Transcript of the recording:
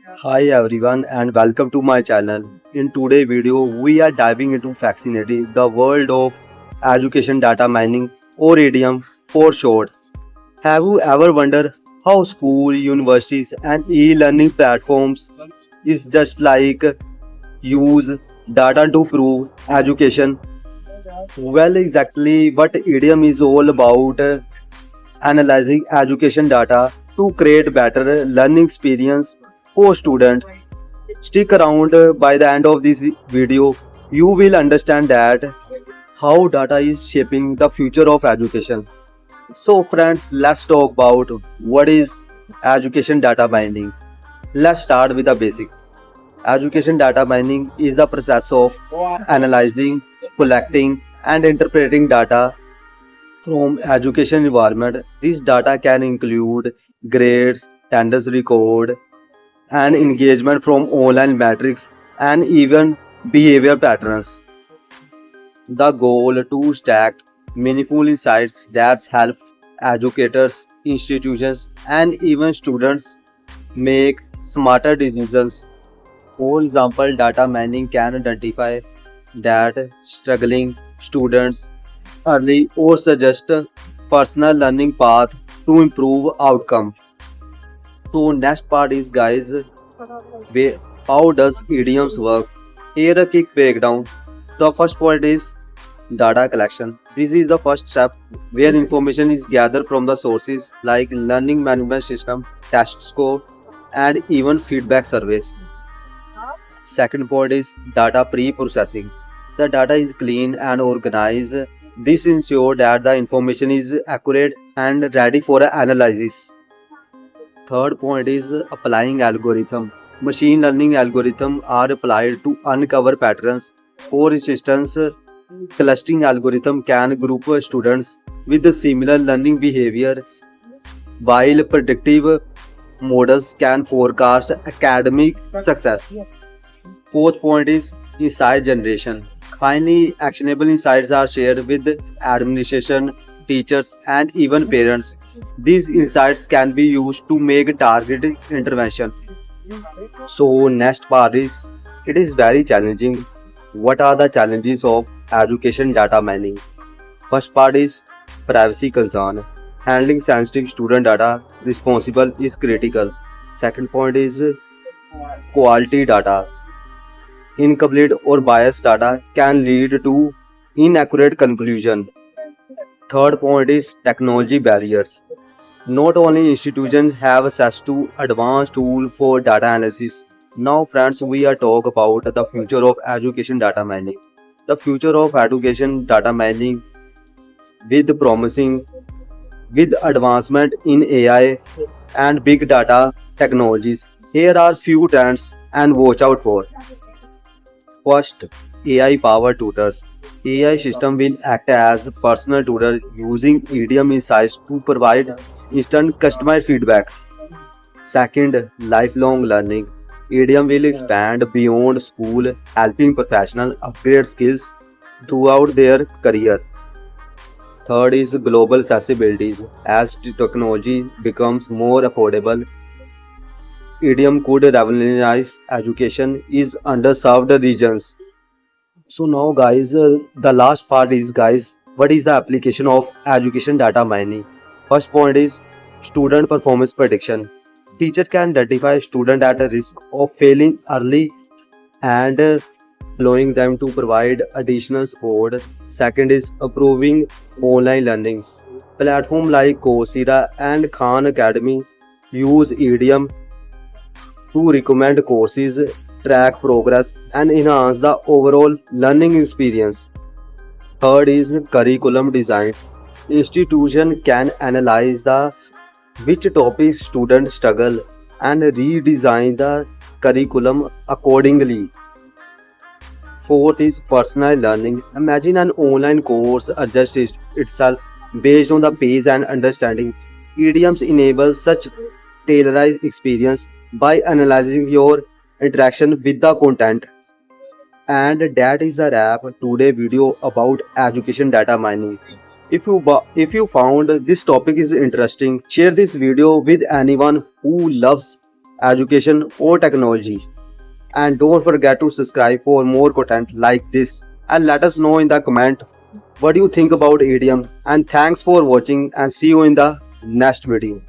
Hi everyone and welcome to my channel. In today's video, we are diving into fascinating the world of education data mining or EDM for short. Have you ever wondered how school, universities and e-learning platforms is just like use data to prove education? Well, exactly what EDM is all about, analyzing education data to create better learning experience for students. Stick around by the end of this video. You will understand that how data is shaping the future of education. So friends, let's talk about what is education data mining. Let's start with the basics. Education data mining is the process of analyzing, collecting and interpreting data from education environment. This data can include grades, attendance record, and engagement from online metrics and even behavior patterns. The goal to stack meaningful insights that help educators, institutions, and even students make smarter decisions. For example, data mining can identify that struggling students early or suggest a personal learning path to improve outcome. So next part is guys, where how does idioms work? Here a quick breakdown. The first point is data collection. This is the first step where information is gathered from the sources like learning management system, test score, and even feedback surveys. Second point is data pre-processing. The data is clean and organized. This ensures that the information is accurate and ready for analysis. Third point is applying algorithm. Machine learning algorithms are applied to uncover patterns. For instance, clustering algorithm can group students with the similar learning behavior, while predictive models can forecast academic success. Fourth point is insight generation. Finally, actionable insights are shared with administration, teachers, and even parents. These insights can be used to make targeted intervention. So, next part is it is very challenging. What are the challenges of education data mining? First part is privacy concern. Handling sensitive student data responsible is critical. Second point is quality data. Incomplete or biased data can lead to inaccurate conclusion. Third point is technology barriers. Not only institutions have access to advanced tools for data analysis. Now friends, we are talk about the future of education data mining. The future of education data mining with promising with advancement in AI and big data technologies. Here are few trends and watch out for. First, AI powered tutors. AI system will act as personal tutor using EDM insights to provide instant customized feedback. Second, lifelong learning. EDM will expand beyond school, helping professionals upgrade skills throughout their career. Third is global accessibility. As technology becomes more affordable, EDM could revolutionize education in underserved regions. So now guys, the last part is guys, what is the application of education data mining? First point is student performance prediction. Teacher can identify student at a risk of failing early and allowing them to provide additional support. Second is approving online learning. Platform like Coursera and Khan Academy use EDM to recommend courses, track progress, and enhance the overall learning experience. Third is curriculum design. Institution can analyze the which topics students struggle and redesign the curriculum accordingly. Fourth is personal learning. Imagine an online course adjusts itself based on the pace and understanding. Idioms enable such tailored experience by analyzing your interaction with the content. And that is a wrap today video about education data mining. If you found this topic is interesting, share this video with anyone who loves education, or technology. And don't forget to subscribe for more content like this. And let us know in the comment what do you think about idioms. And thanks for watching and see you in the next video.